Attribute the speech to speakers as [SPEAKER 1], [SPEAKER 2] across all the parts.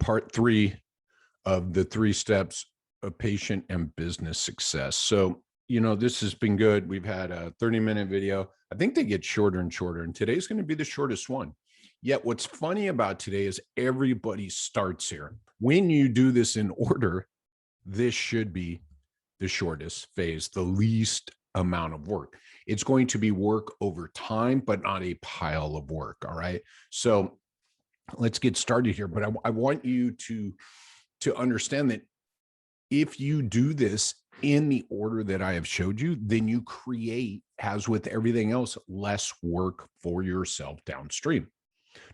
[SPEAKER 1] part 3 of the 3 steps of patient and business success. So, this has been good. We've had a 30-minute video. I think they get shorter and shorter, and today's going to be the shortest one. Yet what's funny about today is everybody starts here. When you do this in order, this should be the shortest phase, the least amount of work. It's going to be work over time, but not a pile of work. All right. So let's get started here. But I want you to understand that if you do this in the order that I have showed you, then you create, as with everything else, less work for yourself downstream.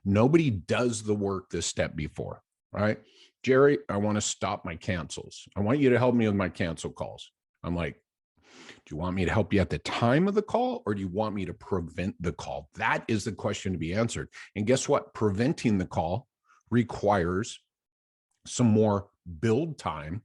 [SPEAKER 1] Nobody does the work this step before. All right. Jerry, I want to stop my cancels. I want you to help me with my cancel calls. I'm like, do you want me to help you at the time of the call, or do you want me to prevent the call? That is the question to be answered. And guess what? Preventing the call requires some more build time,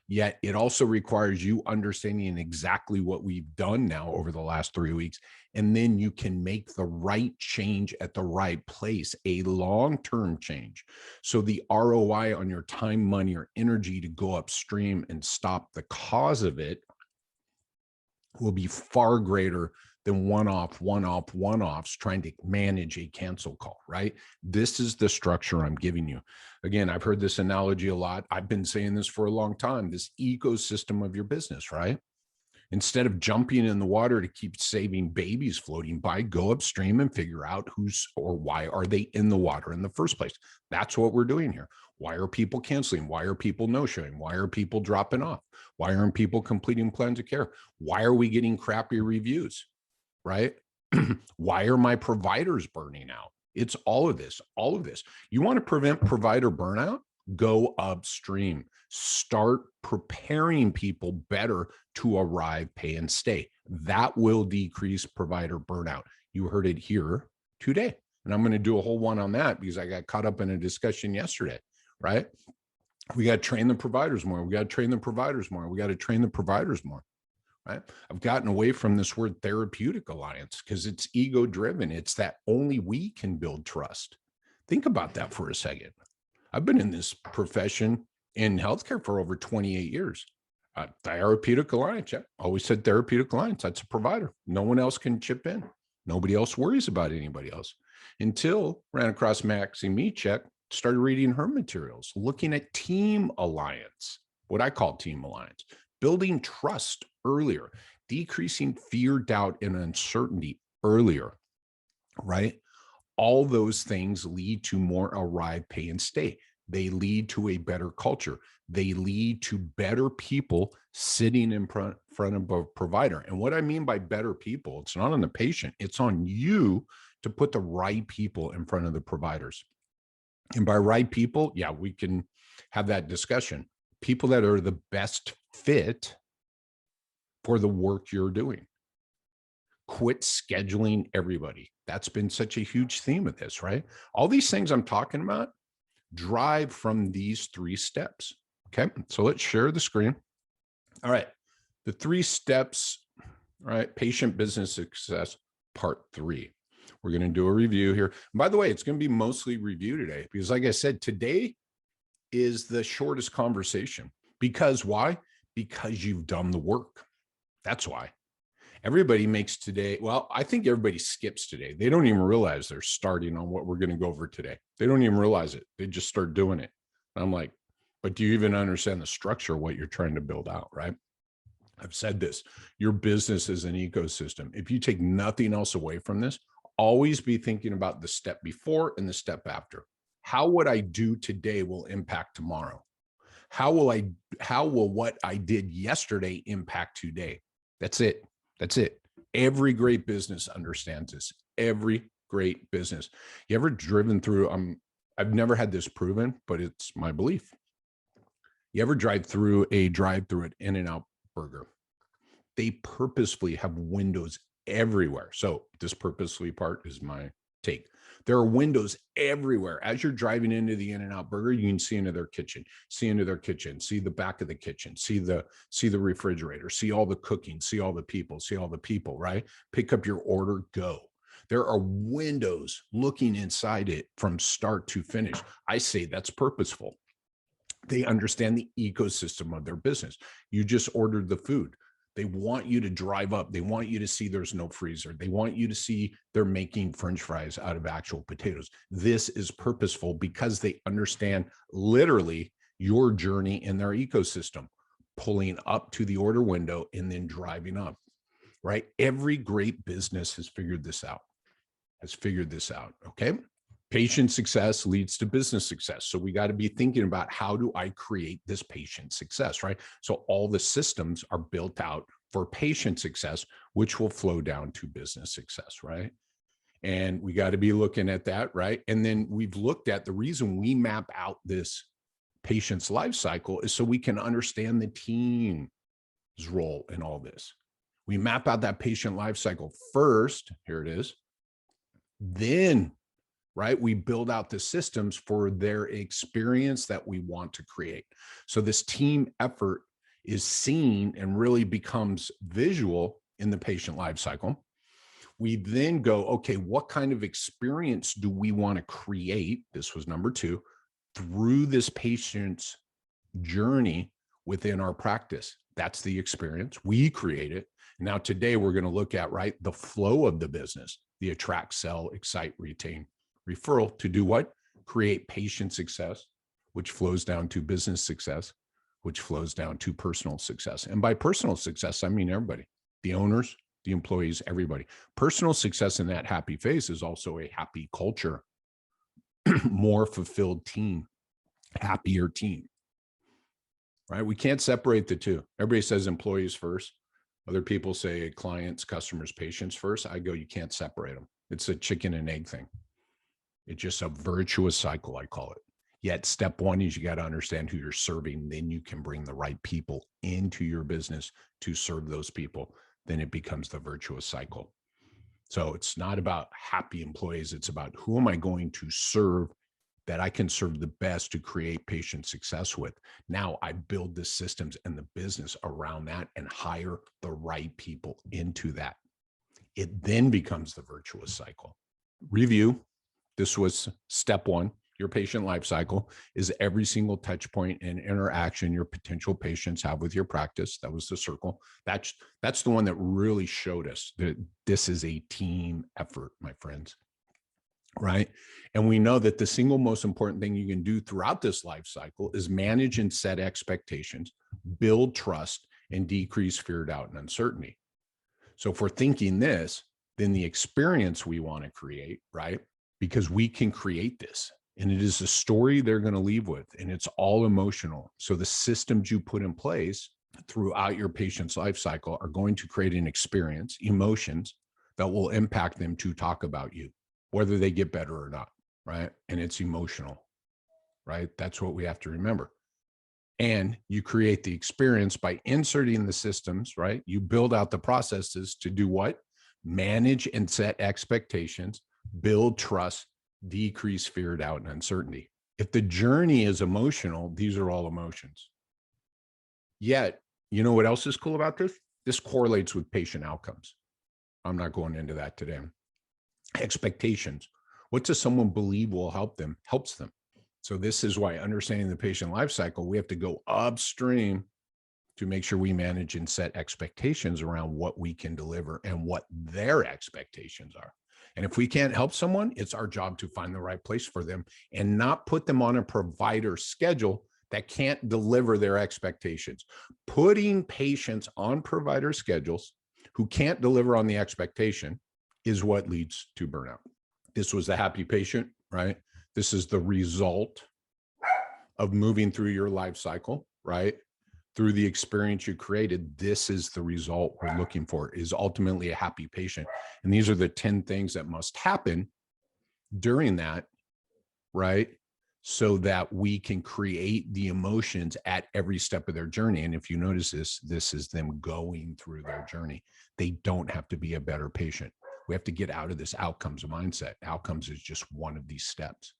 [SPEAKER 1] yet it also requires you understanding exactly what we've done now over the last 3 weeks. And then you can make the right change at the right place, a long-term change. So the ROI on your time, money, or energy to go upstream and stop the cause of it will be far greater than one-offs trying to manage a cancel call, right? This is the structure I'm giving you. Again, I've heard this analogy a lot. I've been saying this for a long time, this ecosystem of your business, right? Instead of jumping in the water to keep saving babies floating by, go upstream and figure out who's or why are they in the water in the first place. That's what we're doing here. Why are people canceling? Why are people no-showing? Why are people dropping off? Why aren't people completing plans of care? Why are we getting crappy reviews, right? Why are my providers burning out? It's all of this, all of this. You want to prevent provider burnout? Go upstream. Start preparing people better to arrive, pay, and stay. That will decrease provider burnout. You heard it here today. And I'm going to do a whole one on that because I got caught up in a discussion yesterday, right? We got to train the providers more. We got to train the providers more. We got to train the providers more, right? I've gotten away from this word therapeutic alliance because it's ego driven. It's that only we can build trust. Think about that for a second. I've been in this profession in healthcare for over 28 years. Therapeutic alliance. Yeah, always said therapeutic alliance. That's a provider. No one else can chip in. Nobody else worries about anybody else. Until ran across Maxie Mechek, started reading her materials, looking at team alliance, what I call team alliance, building trust earlier, decreasing fear, doubt, and uncertainty earlier, right? All those things lead to more arrive, pay, and stay. They lead to a better culture. They lead to better people sitting in front of a provider. And what I mean by better people, it's not on the patient, it's on you to put the right people in front of the providers. And by right people, yeah, we can have that discussion. People that are the best fit for the work you're doing. Quit scheduling everybody. That's been such a huge theme of this, right? All these things I'm talking about drive from these 3 steps. Okay, so let's share the screen. All right, the 3 steps, all right, patient business success, part 3. We're going to do a review here. And by the way, it's going to be mostly review today because, like I said, today is the shortest conversation. Because why? Because you've done the work. That's why. Everybody makes today. Well, I think everybody skips today. They don't even realize they're starting on what we're going to go over today. They don't even realize it. They just start doing it. And I'm like, but do you even understand the structure of what you're trying to build out, right? I've said this, your business is an ecosystem. If you take nothing else away from this, always be thinking about the step before and the step after. How what I do today will impact tomorrow? How will what I did yesterday impact today? That's it. That's it. Every great business understands this. Every great business. You ever driven through, I've never had this proven, but it's my belief. You ever drive through at In-N-Out Burger? They purposefully have windows everywhere. So this purposefully part is my take. There are windows everywhere. As you're driving into the In-N-Out Burger, you can see into their kitchen, see the back of the kitchen, see the refrigerator, see all the cooking, see all the people, right? Pick up your order, go. There are windows looking inside it from start to finish. I say that's purposeful. They understand the ecosystem of their business. You just ordered the food. They want you to drive up. They want you to see there's no freezer. They want you to see they're making French fries out of actual potatoes. This is purposeful because they understand literally your journey in their ecosystem, pulling up to the order window and then driving up, right? Every great business has figured this out, okay? Patient success leads to business success. So we got to be thinking about, how do I create this patient success, right? So all the systems are built out for patient success, which will flow down to business success, right? And we got to be looking at that, right? And then we've looked at the reason we map out this patient's life cycle is so we can understand the team's role in all this. We map out that patient life cycle first. Here it is. Then, right, we build out the systems for their experience that we want to create. So this team effort is seen and really becomes visual in the patient life cycle. We then go, okay, what kind of experience do we want to create? This was number 2, through this patient's journey within our practice. That's the experience. We create it. Now, today we're going to look at, right, the flow of the business, the attract, sell, excite, retain, referral, to do what? Create patient success, which flows down to business success, which flows down to personal success. And by personal success, I mean everybody, the owners, the employees, everybody. Personal success in that happy phase is also a happy culture, more fulfilled team, happier team, right? We can't separate the two. Everybody says employees first. Other people say clients, customers, patients first. I go, you can't separate them. It's a chicken and egg thing. It's just a virtuous cycle, I call it. Yet step 1 is you got to understand who you're serving. Then you can bring the right people into your business to serve those people. Then it becomes the virtuous cycle. So it's not about happy employees. It's about, who am I going to serve that I can serve the best to create patient success with? Now I build the systems and the business around that and hire the right people into that. It then becomes the virtuous cycle. Review. This was step 1. Your patient life cycle is every single touch point and interaction your potential patients have with your practice. That was the circle. That's the one that really showed us that this is a team effort, my friends, right? And we know that the single most important thing you can do throughout this life cycle is manage and set expectations, build trust, and decrease fear, doubt, and uncertainty. So if we're thinking this, then the experience we want to create, right? Because we can create this, and it is a story they're going to leave with, and it's all emotional. So the systems you put in place throughout your patient's life cycle are going to create an experience, emotions that will impact them to talk about you, whether they get better or not, right? And it's emotional, right? That's what we have to remember. And you create the experience by inserting the systems, right? You build out the processes to do what? Manage and set expectations, build trust, decrease fear, doubt, and uncertainty. If the journey is emotional, these are all emotions. Yet, you know what else is cool about this? This correlates with patient outcomes. I'm not going into that today. Expectations. What does someone believe will help them? Helps them. So this is why understanding the patient life cycle, we have to go upstream to make sure we manage and set expectations around what we can deliver and what their expectations are. And if we can't help someone, it's our job to find the right place for them and not put them on a provider schedule that can't deliver their expectations. Putting patients on provider schedules who can't deliver on the expectation is what leads to burnout. This was the happy patient, right? This is the result of moving through your life cycle, right? Through the experience you created. This is the result we're looking for, is ultimately a happy patient. And these are the 10 things that must happen during that, right? So that we can create the emotions at every step of their journey. And if you notice this is them going through their journey. They don't have to be a better patient. We have to get out of this outcomes mindset. Outcomes is just one of these steps,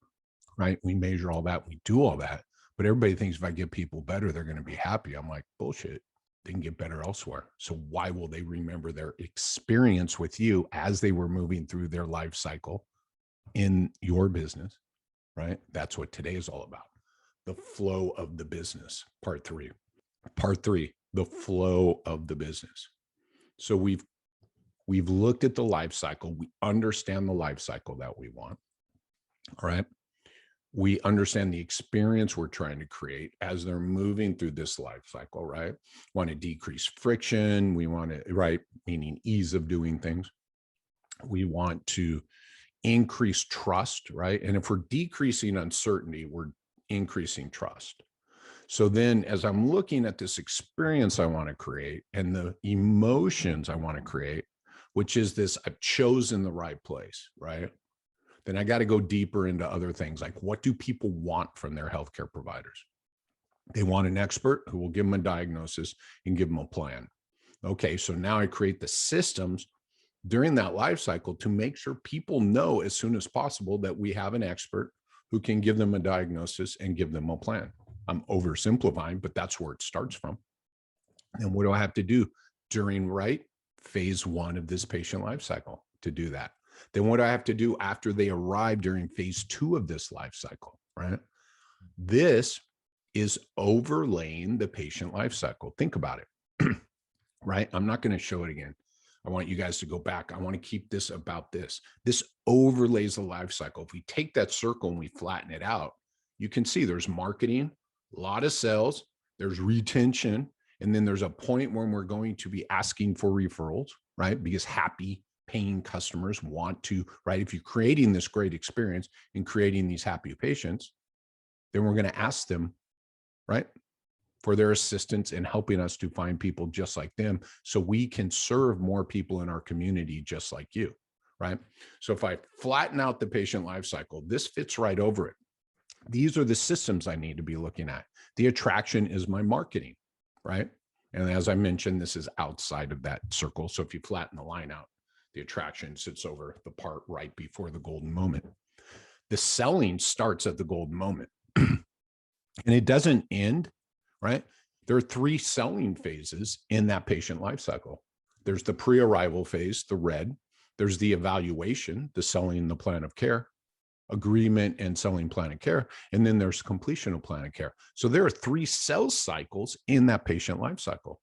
[SPEAKER 1] right? We measure all that, we do all that, but everybody thinks if I get people better, they're going to be happy. I'm like, bullshit. they can get better elsewhere. So why will they remember their experience with you as they were moving through their life cycle in your business, right? That's what today is all about. The flow of the business, part three. Part three, the flow of the business. So we've looked at the life cycle. We understand the life cycle that we want. All right. We understand the experience we're trying to create as they're moving through this life cycle, right? Want to decrease friction. We want to, right? Meaning ease of doing things. We want to increase trust, right? And if we're decreasing uncertainty, we're increasing trust. So then as I'm looking at this experience I want to create and the emotions I want to create, which is this, I've chosen the right place, right? Then I got to go deeper into other things like what do people want from their healthcare providers? They want an expert who will give them a diagnosis and give them a plan. Okay, so now I create the systems during that life cycle to make sure people know as soon as possible that we have an expert who can give them a diagnosis and give them a plan. I'm oversimplifying, but that's where it starts from. And what do I have to do during phase one of this patient life cycle to do that? Then what do I have to do after they arrive during phase two of this life cycle, right? This is overlaying the patient life cycle. Think about it, right? I'm not going to show it again. I want you guys to go back. I want to keep this about this. This overlays the life cycle. If we take that circle and we flatten it out, you can see there's marketing, a lot of sales, there's retention, and then there's a point when we're going to be asking for referrals, right? Because happy paying customers want to, right? If you're creating this great experience and creating these happy patients, then we're going to ask them, right, for their assistance in helping us to find people just like them so we can serve more people in our community just like you, right? So if I flatten out the patient life cycle, this fits right over it. These are the systems I need to be looking at. The attraction is my marketing, right? And as I mentioned, this is outside of that circle. So if you flatten the line out, the attraction sits over the part right before the golden moment. The selling starts at the golden moment and it doesn't end, right? There are three selling phases in that patient life cycle. There's the pre-arrival phase, the red. There's the evaluation, the selling the plan of care, agreement and selling plan of care. And then there's completion of plan of care. So there are three sales cycles in that patient life cycle.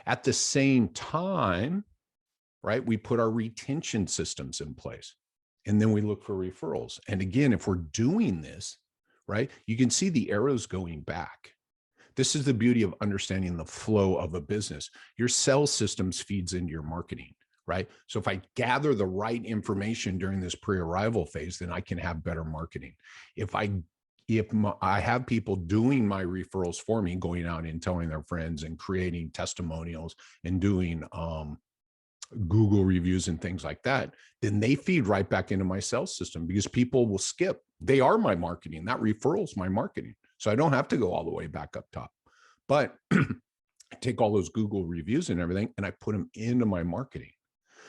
[SPEAKER 1] At the same time, right, we put our retention systems in place and then we look for referrals. And again, if we're doing this, right, you can see the arrows going back. This is the beauty of understanding the flow of a business. Your sales systems feeds into your marketing, right? So if I gather the right information during this pre-arrival phase, then I can have better marketing. If I have people doing my referrals for me, going out and telling their friends and creating testimonials and doing Google reviews and things like that, then they feed right back into my sales system because people will skip. They are my marketing. That referral's my marketing. So I don't have to go all the way back up top. But I take all those Google reviews and everything and I put them into my marketing.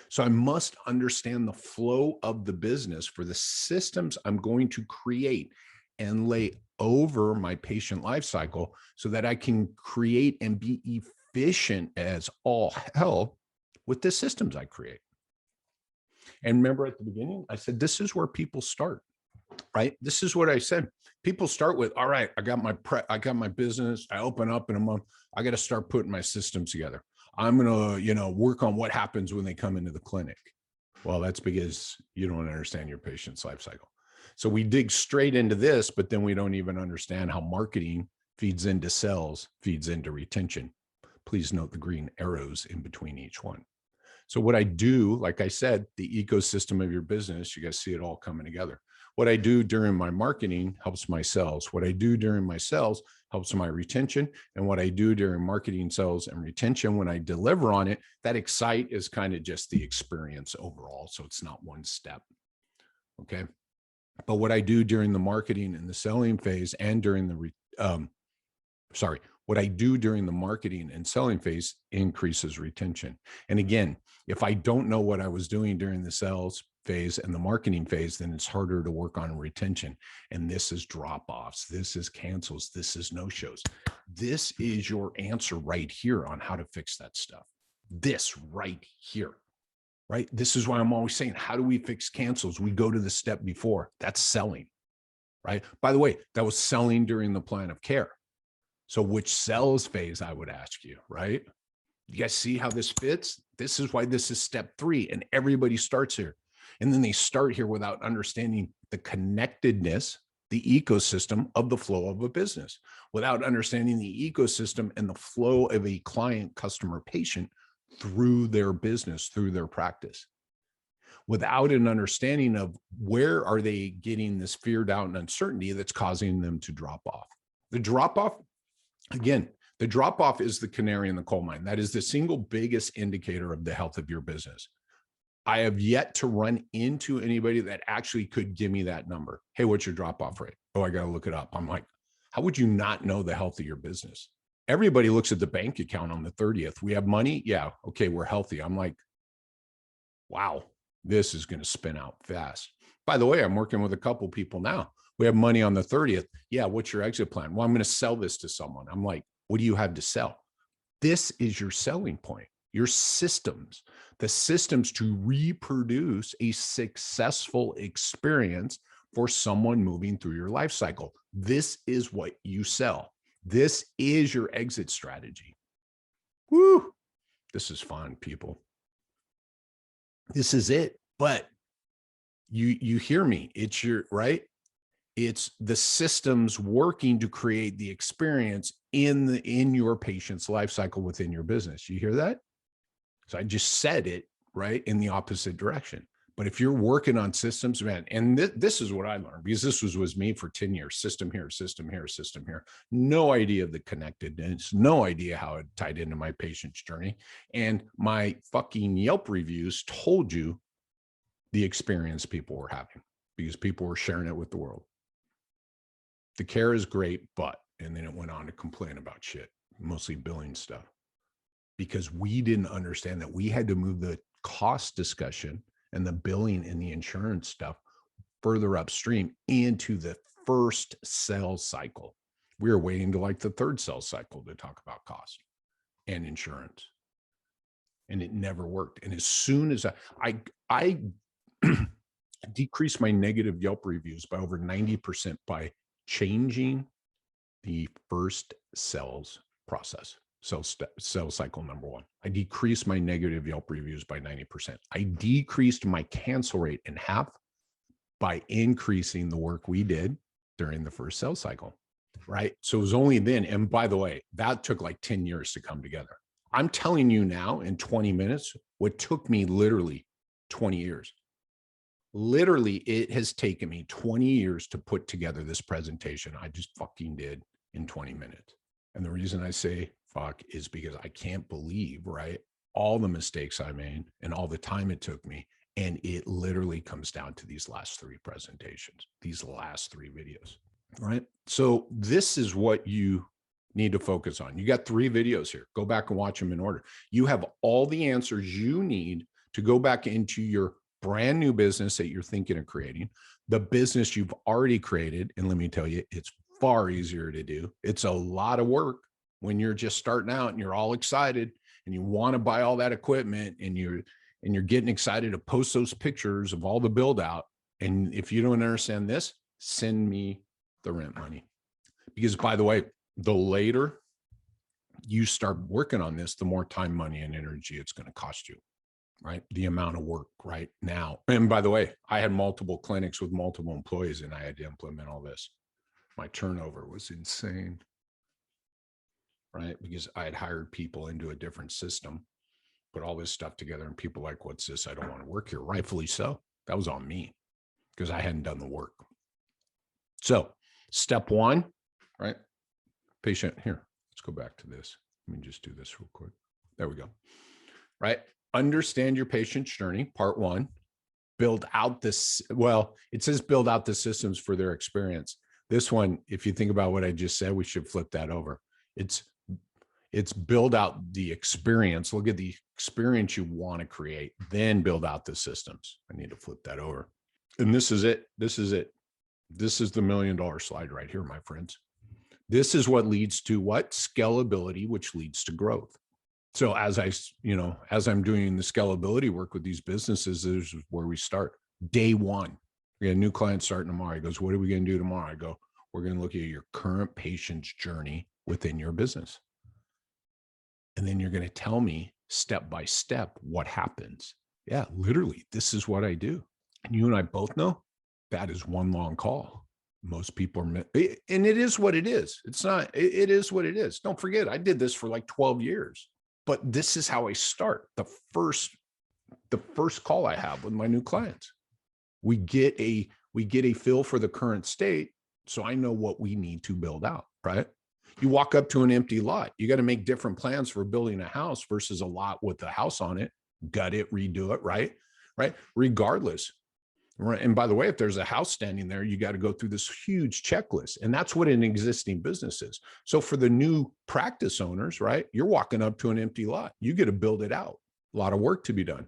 [SPEAKER 1] So I must understand the flow of the business for the systems I'm going to create and lay over my patient life cycle so that I can create and be efficient as all hell with the systems I create. And remember at the beginning, I said, this is where people start, right? This is what I said. People start with, all right, I got my business. I open up in a month. I got to start putting my systems together. I'm going to, work on what happens when they come into the clinic. Well, that's because you don't understand your patient's life cycle. So we dig straight into this, but then we don't even understand how marketing feeds into sales, feeds into retention. Please note the green arrows in between each one. So what I do, like I said, the ecosystem of your business, you guys see it all coming together. What I do during my marketing helps my sales. What I do during my sales helps my retention. And what I do during marketing, sales, and retention, when I deliver on it, that excite is kind of just the experience overall. So it's not one step. Okay. But what I do during the marketing and the selling phase and during the, What I do during the marketing and selling phase increases retention. And again, if I don't know what I was doing during the sales phase and the marketing phase, then it's harder to work on retention. And this is drop-offs, this is cancels, this is no-shows. This is your answer right here on how to fix that stuff. This right here, right? This is why I'm always saying, how do we fix cancels? We go to the step before. That's selling, right? By the way, that was selling during the plan of care. So which sales phase, I would ask you, right? You guys see how this fits? This is why this is step 3, and everybody starts here. And then they start here without understanding the connectedness, the ecosystem of the flow of a business, without understanding the ecosystem and the flow of a client, customer, patient through their business, through their practice, without an understanding of where are they getting this fear, doubt, and uncertainty that's causing them to drop off. The drop off, again, the drop off is the canary in the coal mine. That is the single biggest indicator of the health of your business. I have yet to run into anybody that actually could give me that number. Hey, what's your drop off rate? Oh, I got to look it up. I'm like, how would you not know the health of your business? Everybody looks at the bank account on the 30th. We have money. Yeah. Okay. We're healthy. I'm like, wow, this is going to spin out fast. By the way, I'm working with a couple people now. We have money on the 30th. Yeah. What's your exit plan? Well, I'm going to sell this to someone. I'm like, what do you have to sell? This is your selling point, your systems, the systems to reproduce a successful experience for someone moving through your life cycle. This is what you sell. This is your exit strategy. Woo! This is fun, people. This is it. But you hear me. It's your, right? It's the systems working to create the experience in your patient's life cycle within your business. You hear that? So I just said it, right, in the opposite direction. But if you're working on systems, man, and this is what I learned, because this was me for 10 years, system here, system here, system here. No idea of the connectedness, no idea how it tied into my patient's journey. And my fucking Yelp reviews told you the experience people were having, because people were sharing it with the world. The care is great, but, and then it went on to complain about shit, mostly billing stuff, because we didn't understand that we had to move the cost discussion and the billing and the insurance stuff further upstream into the first sales cycle. We were waiting to like the third sales cycle to talk about cost and insurance. And it never worked. And as soon as I decreased my negative Yelp reviews by over 90% by changing the first sales process. Sales cycle number 1. I decreased my negative Yelp reviews by 90%. I decreased my cancel rate in half by increasing the work we did during the first sales cycle, right? So it was only then, and by the way, that took like 10 years to come together. I'm telling you now in 20 minutes, what took me literally 20 years. Literally, it has taken me 20 years to put together this presentation. I just fucking did in 20 minutes. And the reason I say fuck is because I can't believe, right, all the mistakes I made and all the time it took me. And it literally comes down to these last 3 presentations, these last 3 videos, right? So this is what you need to focus on. You got 3 videos here. Go back and watch them in order. You have all the answers you need to go back into your brand new business that you're thinking of creating, the business you've already created. And let me tell you, it's far easier to do. It's a lot of work when you're just starting out and you're all excited and you want to buy all that equipment and you're getting excited to post those pictures of all the build out. And if you don't understand this, send me the rent money. Because by the way, the later you start working on this, the more time, money, and energy it's going to cost you, right? The amount of work right now. And by the way, I had multiple clinics with multiple employees and I had to implement all this. My turnover was insane, right? Because I had hired people into a different system, put all this stuff together, and people like, what's this? I don't want to work here. Rightfully so. That was on me because I hadn't done the work. So step 1, right? Patient here. Let's go back to this. Let me just do this real quick. There we go. Right? Understand your patient's journey. Part 1, build out this. Well, it says build out the systems for their experience. This one, if you think about what I just said, we should flip that over. It's It's build out the experience. Look at the experience you want to create, then build out the systems. I need to flip that over. And this is it. This is it. This is the $1 million slide right here, my friends. This is what leads to what? Scalability, which leads to growth. So as I'm doing the scalability work with these businesses, this is where we start. Day one, we got a new client starting tomorrow. He goes, what are we going to do tomorrow? I go, we're going to look at your current patient's journey within your business. And then you're going to tell me step by step what happens. Yeah, literally, this is what I do. And you and I both know that is one long call. Most people are, and it is what it is. It's not, it is what it is. Don't forget, I did this for like 12 years, but this is how I start. The first call I have with my new clients, we get a feel for the current state. So I know what we need to build out, right? You walk up to an empty lot, you got to make different plans for building a house versus a lot with a house on it, gut it, redo it, right? Regardless. Right. And by the way, if there's a house standing there, you got to go through this huge checklist. And that's what an existing business is. So for the new practice owners, right, you're walking up to an empty lot. You get to build it out. A lot of work to be done.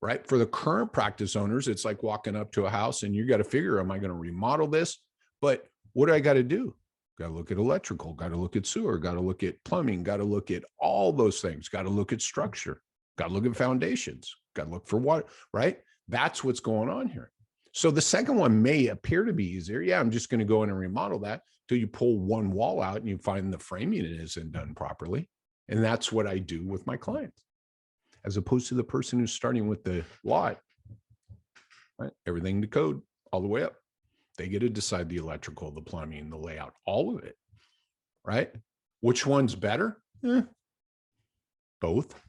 [SPEAKER 1] Right. For the current practice owners, it's like walking up to a house and you got to figure, am I going to remodel this? But what do I got to do? Got to look at electrical, got to look at sewer, got to look at plumbing, got to look at all those things, got to look at structure, got to look at foundations, got to look for what, right? That's what's going on here. So the second one may appear to be easier. Yeah, I'm just going to go in and remodel that till you pull one wall out and you find the framing isn't done properly. And that's what I do with my clients, as opposed to the person who's starting with the lot, right? Everything to code all the way up. They get to decide the electrical, the plumbing, the layout, all of it, right? Which one's better? Both.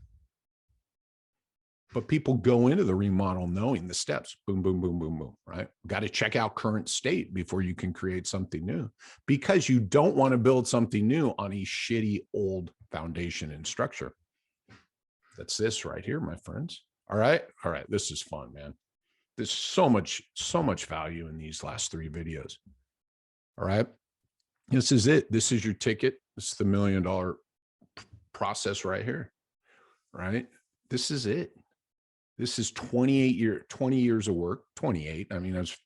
[SPEAKER 1] But people go into the remodel knowing the steps, boom, boom, boom, boom, boom, right? Got to check out current state before you can create something new, because you don't want to build something new on a shitty old foundation and structure. That's this right here, my friends. All right. All right. This is fun, man. There's so much value in these last 3 videos. All right. This is it. This is your ticket. This is the $1 million process right here. Right. This is it. This is 20 years of work, 28. I mean, I've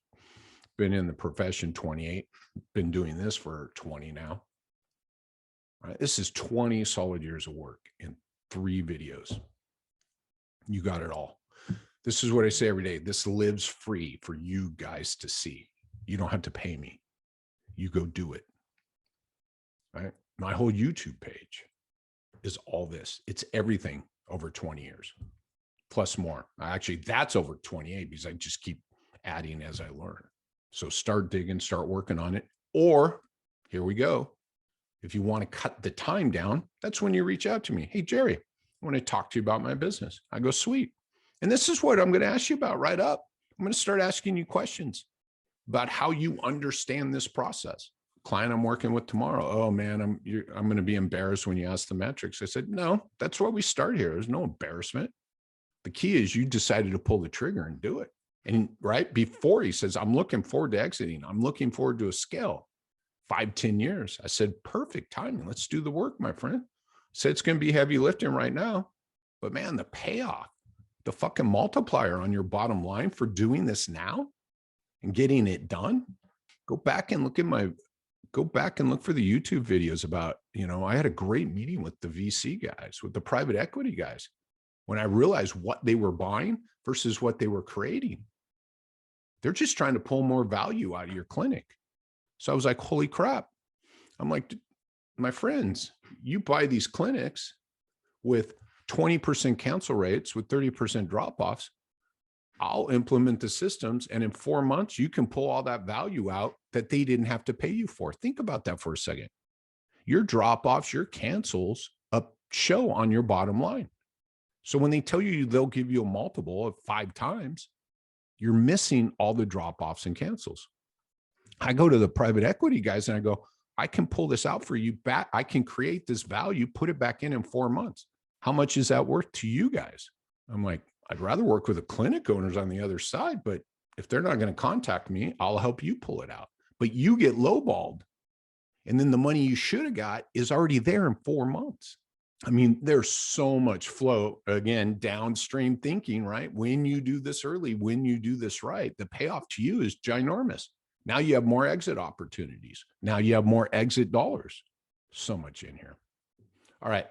[SPEAKER 1] been in the profession 28, been doing this for 20 now. Right? This is 20 solid years of work in 3 videos. You got it all. This is what I say every day. This lives free for you guys to see. You don't have to pay me. You go do it. Right? My whole YouTube page is all this. It's everything over 20 years. Plus more. Actually, that's over 28 because I just keep adding as I learn. So start digging, start working on it. Or here we go. If you want to cut the time down, that's when you reach out to me. Hey, Jerry, I want to talk to you about my business. I go, sweet. And this is what I'm going to ask you about right up. I'm going to start asking you questions about how you understand this process. Client I'm working with tomorrow. Oh man, I'm going to be embarrassed when you ask the metrics. I said, no, that's why we start here. There's no embarrassment. The key is you decided to pull the trigger and do it. And right before he says, I'm looking forward to exiting. I'm looking forward to a scale 5-10 years. I said, perfect timing. Let's do the work, my friend. I said, it's going to be heavy lifting right now, but man, the payoff, the fucking multiplier on your bottom line for doing this now and getting it done. Go back and look for the YouTube videos about, I had a great meeting with the VC guys, with the private equity guys, when I realized what they were buying versus what they were creating. They're just trying to pull more value out of your clinic. So I was like, holy crap. I'm like, my friends, you buy these clinics with 20% cancel rates with 30% drop-offs. I'll implement the systems. And in 4 months, you can pull all that value out that they didn't have to pay you for. Think about that for a second. Your drop-offs, your cancels show on your bottom line. So when they tell you they'll give you a multiple of 5 times, you're missing all the drop-offs and cancels. I go to the private equity guys and I go, I can pull this out for you back. I can create this value, put it back in 4 months. How much is that worth to you guys? I'm like, I'd rather work with the clinic owners on the other side, but if they're not going to contact me, I'll help you pull it out. But you get lowballed And then the money you should have got is already there in 4 months. I mean, there's so much flow, again, downstream thinking, right? When you do this early, when you do this right, the payoff to you is ginormous. Now you have more exit opportunities. Now you have more exit dollars. So much in here. All right.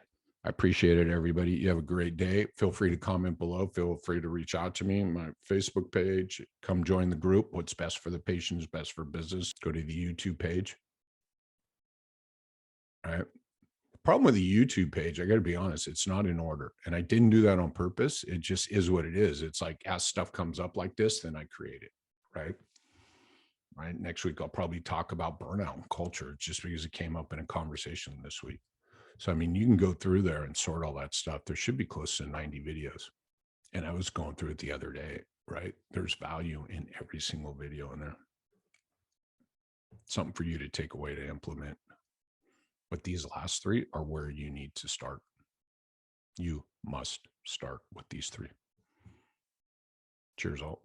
[SPEAKER 1] I appreciate it, everybody. You have a great day. Feel free to comment below. Feel free to reach out to me, my Facebook page. Come join the group. What's best for the patient is best for business. Go to the YouTube page. All right. The problem with the YouTube page, I got to be honest, it's not in order. And I didn't do that on purpose. It just is what it is. It's like as stuff comes up like this, then I create it. Right. Right. Next week, I'll probably talk about burnout and culture just because it came up in a conversation this week. So, I mean, you can go through there and sort all that stuff. There should be close to 90 videos. And I was going through it the other day, right? There's value in every single video in there. Something for you to take away to implement. But these last 3 are where you need to start. You must start with these 3. Cheers, all.